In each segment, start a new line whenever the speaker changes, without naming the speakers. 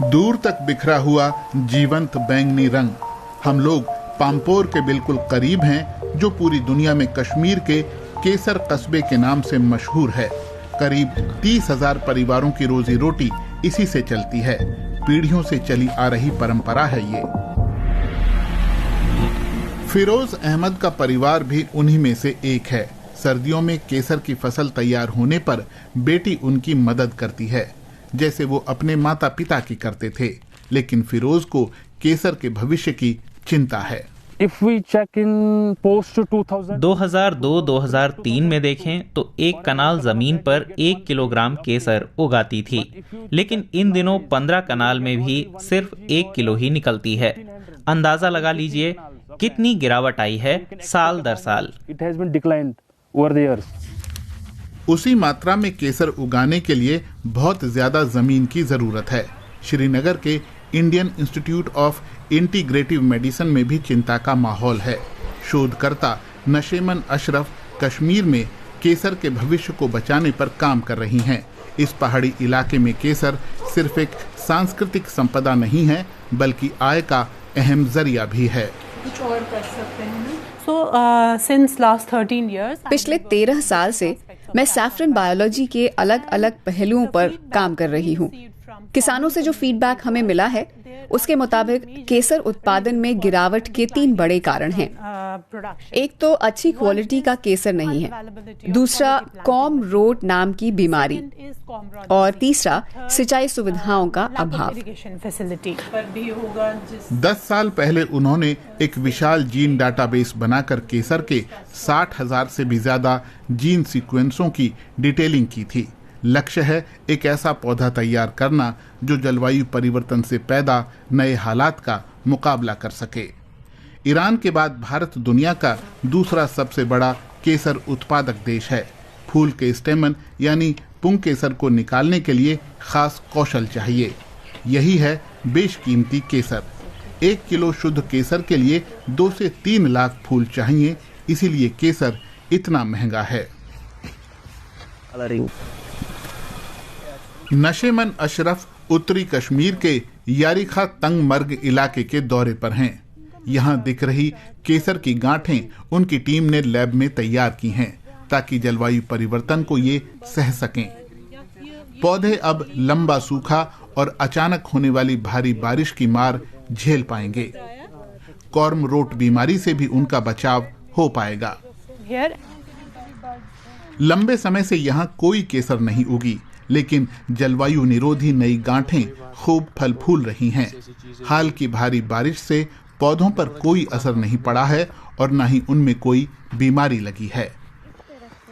दूर तक बिखरा हुआ जीवंत बैंगनी रंग। हम लोग पाम्पोर के बिल्कुल करीब हैं, जो पूरी दुनिया में कश्मीर के केसर कस्बे के नाम से मशहूर है। करीब 30,000 परिवारों की रोजी रोटी इसी से चलती है। पीढ़ियों से चली आ रही परंपरा है ये। फिरोज अहमद का परिवार भी उन्हीं में से एक है। सर्दियों में केसर की फसल तैयार होने पर बेटी उनकी मदद करती है, जैसे वो अपने माता पिता की करते थे। लेकिन फिरोज को केसर के भविष्य की चिंता है।
If we check in post 2002-2003 में देखें तो एक कनाल जमीन पर 1 किलोग्राम केसर उगाती थी, लेकिन इन दिनों 15 कनाल में भी सिर्फ 1 किलो ही निकलती है। अंदाजा लगा लीजिए कितनी गिरावट आई है साल दर साल।
It has been declined over the years.
उसी मात्रा में केसर उगाने के लिए बहुत ज्यादा जमीन की जरूरत है। श्रीनगर के Indian institute of integrative medicine में भी चिंता का माहौल है। शोधकर्ता नशेमन अशरफ कश्मीर में केसर के भविष्य को बचाने पर काम कर रही हैं। इस पहाड़ी इलाके में केसर सिर्फ एक सांस्कृतिक संपदा नहीं है, बल्कि आय का अहम जरिया भी है।
कुछ और कर सकते हैं ना। सिंस लास्ट 13 years,
पिछले 13 साल से मैं सैफरन बायोलॉजी के अलग अलग पहलुओं पर काम कर रही हूँ। किसानों से जो फीडबैक हमें मिला है, उसके मुताबिक केसर उत्पादन में गिरावट के 3 बड़े कारण हैं। एक तो अच्छी क्वालिटी का केसर नहीं है, दूसरा कॉम रोट नाम की बीमारी, और तीसरा सिंचाई सुविधाओं का अभाव।
10 साल पहले उन्होंने एक विशाल जीन डाटाबेस बनाकर केसर के 60,000 से भी ज्यादा जीन सीक्वेंसों की डिटेलिंग की थी। लक्ष्य है एक ऐसा पौधा तैयार करना जो जलवायु परिवर्तन से पैदा नए हालात का मुकाबला कर सके। ईरान के बाद भारत दुनिया का दूसरा सबसे बड़ा केसर उत्पादक देश है। फूल के स्टेमन यानी पुंग केसर को निकालने के लिए खास कौशल चाहिए। यही है बेशकीमती केसर। 1 किलो शुद्ध केसर के लिए 2 से 3 लाख फूल चाहिए, इसीलिए केसर इतना महंगा है। नशेमन अशरफ उत्तरी कश्मीर के यारिखा तंगमर्ग इलाके के दौरे पर हैं। यहाँ दिख रही केसर की गांठें उनकी टीम ने लैब में तैयार की हैं, ताकि जलवायु परिवर्तन को ये सह सकें। पौधे अब लंबा सूखा और अचानक होने वाली भारी बारिश की मार झेल पाएंगे। कॉर्म रोट बीमारी से भी उनका बचाव हो पाएगा। लंबे समय से यहाँ कोई केसर नहीं उगी, लेकिन जलवायु निरोधी नई गांठें खूब फल फूल रही हैं। हाल की भारी बारिश से पौधों पर कोई असर नहीं पड़ा है और न ही उनमें कोई बीमारी लगी है।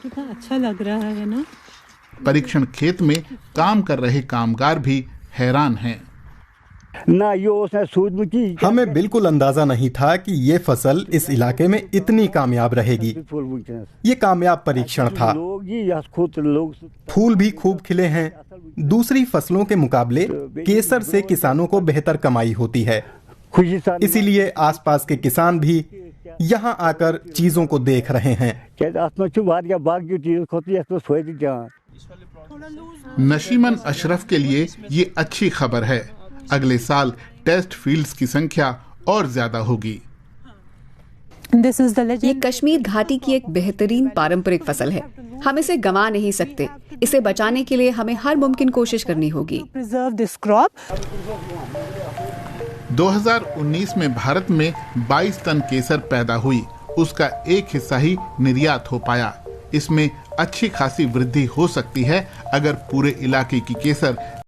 कितना अच्छा लग रहा है ना।
परीक्षण खेत में काम कर रहे कामगार भी हैरान हैं।
हमें बिल्कुल अंदाजा नहीं था कि ये फसल इस इलाके में इतनी कामयाब रहेगी। ये कामयाब परीक्षण था। फूल भी खूब खिले हैं। दूसरी फसलों के मुकाबले केसर से किसानों को बेहतर कमाई होती है, इसीलिए आसपास के किसान भी यहाँ आकर चीजों को देख रहे हैं।
नशीमन अशरफ के लिए ये अच्छी खबर है। अगले साल टेस्ट फील्ड्स की संख्या और ज्यादा होगी।
ये कश्मीर घाटी की एक बेहतरीन पारंपरिक फसल है। हम इसे गंवा नहीं सकते। इसे बचाने के लिए हमें हर मुमकिन कोशिश करनी होगी।
2019 में भारत में 22 टन केसर पैदा हुई। उसका एक हिस्सा ही निर्यात हो पाया। इसमें अच्छी खासी वृद्धि हो सकती है अगर पूरे इलाके की केसर